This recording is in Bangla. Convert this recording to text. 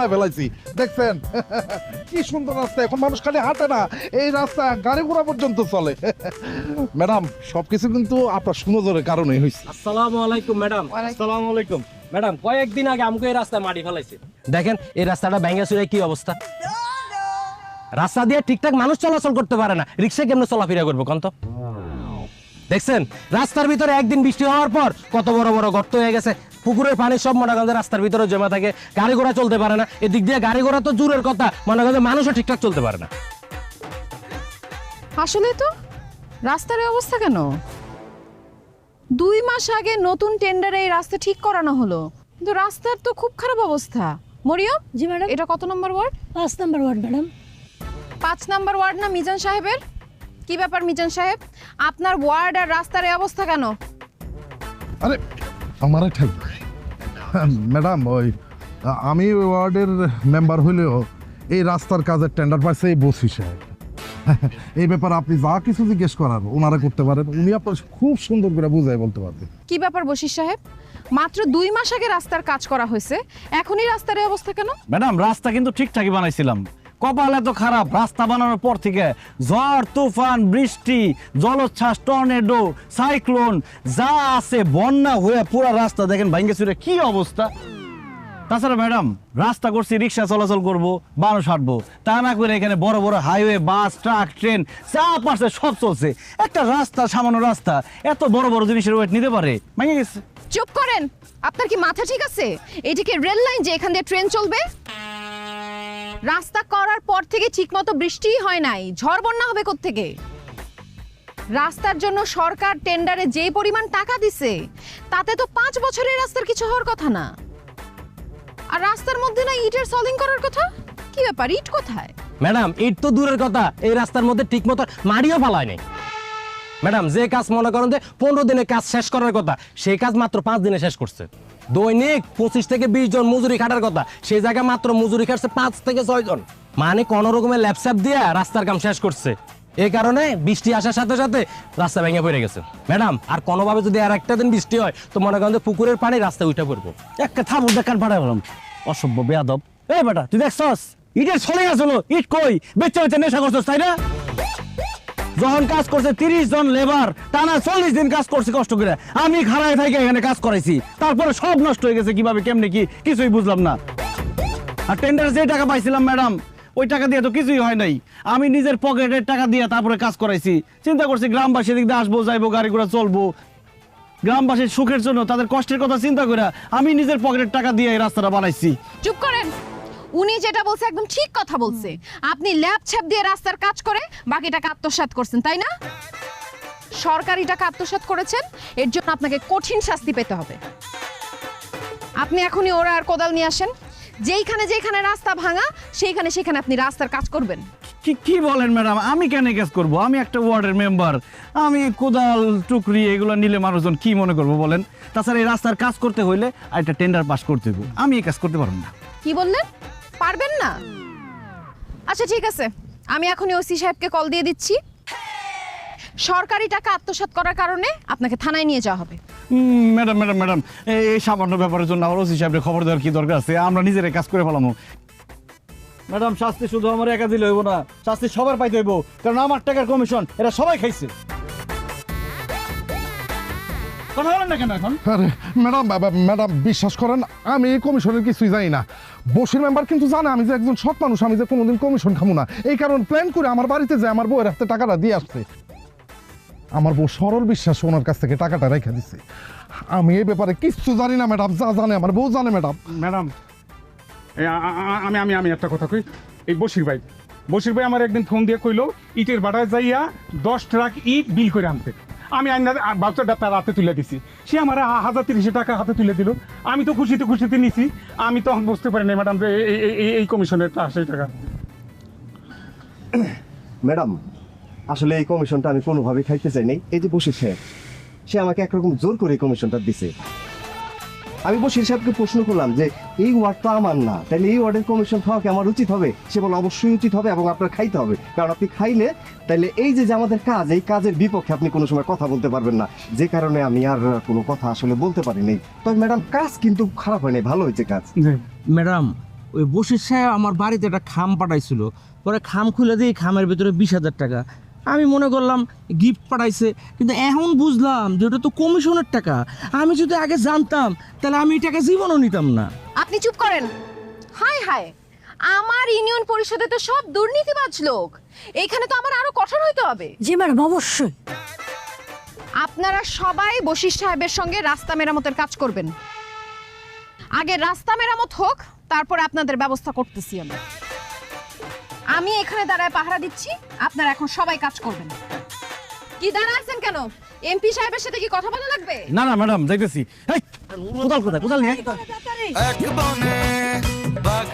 বানায় ফেলাইছি দেখছেন কি সুন্দর রাস্তা, এখন মানুষ খালি হাঁটে না, এই রাস্তা গাড়ি ঘোড়া পর্যন্ত চলে। ম্যাডাম সবকিছু কিন্তু আপনার সুনজরের কারণেই হয়েছে। আসসালামু আলাইকুম ম্যাডাম। আসসালামু আলাইকুম। ম্যাডাম কয়েকদিন আগে আমাকে এই রাস্তায় মাটি ফেলাইছে, দেখেন এই রাস্তাটা ভেঙে চুরে কি অবস্থা। রাস্তা দিয়ে ঠিকঠাক মানুষ চলাচল করতে পারে না, রিক্সা কেমনে চলাফেরা করবো কন্ত? দেখছেন রাস্তার ভিতরে একদিন বৃষ্টি হওয়ার পর কত বড় বড় গর্ত হয়ে গেছে, পুকুরের পানি সব মনে করেন রাস্তার ভিতরে জমা থাকে, গাড়ি ঘোড়া চলতে পারে না। এদিক দিয়ে গাড়ি ঘোড়া তো দূরের কথা, মনে করেন মানুষও ঠিকঠাক চলতে পারে না। আসলে তো রাস্তার এই অবস্থা কেন? 2 মাস আগে নতুন টেন্ডারে এই রাস্তা ঠিক করানো হলো, কিন্তু রাস্তার তো খুব খারাপ অবস্থা। মরিয়ম, জি ম্যাডাম। এটা কত নম্বর ওয়ার্ড? 5 number ward madam. 5 নম্বর ওয়ার্ড না মিজান সাহেবের? কি ব্যাপার মিজান সাহেব, আপনার ওয়ার্ড আর রাস্তার এই অবস্থা কেন? আরে আমার ঠেল ম্যাডাম, ওই আমি ওয়ার্ডের মেম্বার হইলেও এই রাস্তার কাজের টেন্ডার পাইছে এই বসি সাহেব। এই ব্যাপারে আপনি যা কিছু জিজ্ঞেস করার ওনারা করতে পারেন, উনি আপনার খুব সুন্দর করে বুঝাই বলতে পারবেন। কি ব্যাপার বশির সাহেব, মাত্র 2 মাস আগে রাস্তার কাজ করা হয়েছে, এখনই রাস্তার এই অবস্থা কেন? ম্যাডাম রাস্তা কিন্তু ঠিকঠাকই বানাইছিলাম, কপাল এত খারাপ রাস্তা বানানোর পর থেকে ঝড় তুফান বৃষ্টি জলোচ্ছ্বাস টর্নেডো সাইক্লোন যা আছে বন্যা হয়ে পুরো রাস্তা দেখেন ভাঙ্গে চুরে কি অবস্থা। তাছাড়া ম্যাডাম রাস্তা করছি রিক্সা চলাচল করব, মানুষ হাঁটবো, তা না করে এখানে বড় বড় হাইওয়ে বাস ট্রাক ট্রেন যা পাশে সব চলছে। একটা রাস্তা সামান্য রাস্তা এত বড় বড় জিনিসের ওয়েট নিতে পারে? ভেঙে গেছে। চুপ করেন, আপনার কি মাথা ঠিক আছে? এটা কি রেল লাইন যে এখান দিয়ে ট্রেন চলবে? রাস্তা করার পর থেকে ঠিকমতো বৃষ্টিই হয় নাই, ঝড় বন্যা হবে কোত্থেকে? রাস্তার জন্য সরকার টেন্ডারে যে পরিমাণ টাকা দিছে তাতে তো 5 বছরের রাস্তার কিছু হওয়ার কথা না। আর রাস্তার মধ্যে না ইটের সলিং করার কথা, কি ব্যাপার ইট কোথায়? ম্যাডাম ইট তো দূরের কথা, এই রাস্তার মধ্যে ঠিক মতো মাড়িও ফালায় নাই। ম্যাডাম যে কাজ মনে করেন যে 15 দিনে কাজ শেষ করার কথা, সেই কাজ মাত্র 5 দিনে শেষ করছে। দৈনিক 25 থেকে 20 জন মজুরি খাটার কথা, সেই জায়গায় মাত্র মজুরি খাটছে 5 থেকে 6 জন। মানে কোন রকমের ল্যাপসাপ দিয়ে রাস্তার কাম শেষ করছে। এই কারণে বৃষ্টি আসার সাথে সাথে রাস্তা ভেঙে পড়ে গেছে। ম্যাডাম আর কোনোভাবে যদি আর একটা দিন বৃষ্টি হয় তো মনে করেন যে পুকুরের পানি রাস্তায় উঠে পড়বো। একটা থাবুর দেখান পাঠালাম, অসভ্য বেয়াদব। এই বেটা তুই দেখছস ইটের ছলে আসলো, ইট কই বেচে বেচে নেশা করছস তাই না? যখন কাজ করছে 30 জন লেবার টানা 40 দিন কাজ করছে কষ্ট করে, আমি খাড়ায় থেকে এখানে কাজ করাইছি, তারপরে সব নষ্ট হয়ে গেছে কিভাবে কেমনে কি কিছুই বুঝলাম না। আর টেন্ডারে যে টাকা পাইছিলাম ম্যাডাম ওই টাকা দিয়ে তো কিছুই হয় নাই, আমি নিজের পকেটের টাকা দিয়ে তারপরে কাজ করাইছি। চিন্তা করছি গ্রামবাসী দিক দিয়ে আসবো যাইবো গাড়ি ঘোড়া চলবো, গ্রামবাসীর সুখের জন্য তাদের কষ্টের কথা চিন্তা করে আমি নিজের পকেটের টাকা দিয়ে এই রাস্তাটা বানাইছি। চুপ করেন, উনি যেটা বলছে একদম ঠিক কথা বলছে। আপনি ল্যাব ছ্যাপ দিয়ে রাস্তার কাজ করে বাকি টাকা আত্মসাৎ করছেন তাই না? সরকারি টাকা আত্মসাৎ করেছেন, এর জন্য আপনাকে কঠিন শাস্তি পেতে হবে। আপনি এখনই ওরা আর কোদাল নিয়ে আসেন, যেইখানে যেখানে রাস্তা ভাঙা সেইখানে সেখানে আপনি রাস্তার কাজ করবেন। কি বলেন ম্যাডাম, আমি কেন কাজ করব? আমি একটা ওয়ার্ডের মেম্বার, আমি কোদাল টুকরি এগুলো নিলে মানুষজন কি মনে করবো বলেন? তাছাড়া এই রাস্তার কাজ করতে হইলে একটা টেন্ডার পাস করতে হবে, আমি এই কাজ করতে পারবো না। কি বললেন? পারবেন না? আচ্ছা ঠিক আছে, আমি এখনই ওসি সাহেবকে কল দিয়ে দিচ্ছি। সরকারি টাকা আত্মসাৎ করার কারণে আপনাকে থানায় নিয়ে যাওয়া হবে। ম্যাডাম ম্যাডাম ম্যাডাম এই সামান্য ব্যাপারের জন্য আমার ওসি সাহেবের খবর দেওয়ার কি দরকার আছে? আমরা নিজেরাই কাজ করে ফেলামো। ম্যাডাম শাস্তি শুধু আমার একা দিলে হইব না, শাস্তি সবার পাইতে হইব, কারণ আমার টাকার কমিশন এরা সবাই খাইছে। কথা বলেন না কেন এখন? আরে ম্যাডাম ম্যাডাম বিশ্বাস করেন আমি এই কমিশনের কিছুই জানি না। বসির মেম্বার কিন্তু জানে আমি যে একজন সৎ মানুষ, আমি যে কোনোদিন কমিশন খামু না। এই কারণ প্ল্যান করে আমার বাড়িতে যে আমার বউয়ের হাতে টাকাটা দিয়ে আসছে। আমার বউ সরল বিশ্বাস ওনার কাছ থেকে টাকাটা রেখে দিচ্ছে। আমি এই ব্যাপারে কিচ্ছু জানি না ম্যাডাম, যা জানে আমার বউ জানে ম্যাডাম। ম্যাডাম আমি আমি আমি একটা কথা কই, এই বশির ভাই আমার একদিন ফোন দিয়ে কইলো ইটের বাড়ায় যাইয়া 10 ট্রাক ইট বিল করে আনতে। আমি বাচ্চাটা তার হাতে তুলে দিছি, সে আমার 1030 টাকা হাতে তুলে দিল। আমি তো খুশিতে নিছি, আমি তখন বুঝতে পারি না ম্যাডাম যে এই কমিশনের 80 টাকা। ম্যাডাম আসলে এই কমিশনটা আমি কোনোভাবেই খাইতে চাই নাই। এই যে বশির সাহেব সে আমাকে একরকম জোর করে এই কমিশনটা দিছে। আমি বশির সাহেবকে প্রশ্ন করলাম যে এই ওয়ার্ড তো আমার না, তাহলে এই ওয়ার্ডের কমিশন খাওয়া কি আমার উচিত হবে? সে বলে অবশ্যই উচিত হবে এবং আপনার খাইতে হবে, কারণ আপনি খাইলে তাহলে এই যে আমাদের কাজ, এই কাজের বিপক্ষে আপনি কোনো সময় কথা বলতে পারবেন না। যে কারণে আমি আর কোনো কথা আসলে বলতে পারিনি। তবে ম্যাডাম কাজ কিন্তু খারাপ হয়নি, ভালো হয়েছে কাজ। ম্যাডাম ওই বশির সাহেব আমার বাড়িতে একটা খাম পাঠাইছিল, পরে খাম খুলে দিই খামের ভিতরে 20,000 টাকা। আমি মনে করলাম গিফট পাঠাইছে, কিন্তু এখন বুঝলাম যে ওটা তো কমিশনের টাকা। আমি যদি আগে জানতাম তাহলে আমি এই টাকা জীবনও নিতাম না। আপনি চুপ করেন। হায় হায়, আমার ইউনিয়ন পরিষদে তো সব দুর্নীতিবাজ লোক, এখানে তো আমার আরো কঠোর হইতে হবে। জি ম্যাডাম, অবশ্যই। আপনারা সবাই বশির সাহেবের সঙ্গে রাস্তা মেরামতের কাজ করবেন। আগে রাস্তা মেরামত হোক, তারপর আপনাদের ব্যবস্থা করতেছি আমি। আমি এখানে দাঁড়ায় পাহারা দিচ্ছি, আপনারা এখন সবাই কাজ করবেন। কি দাঁড়া আছেন কেন? এমপি সাহেবের সাথে কি কথা বলা লাগবে? না না ম্যাডাম, যাইতেছি। কোদাল কোথায়? কোদাল নিয়ে তাড়াতাড়ি। এক বনে বাঘ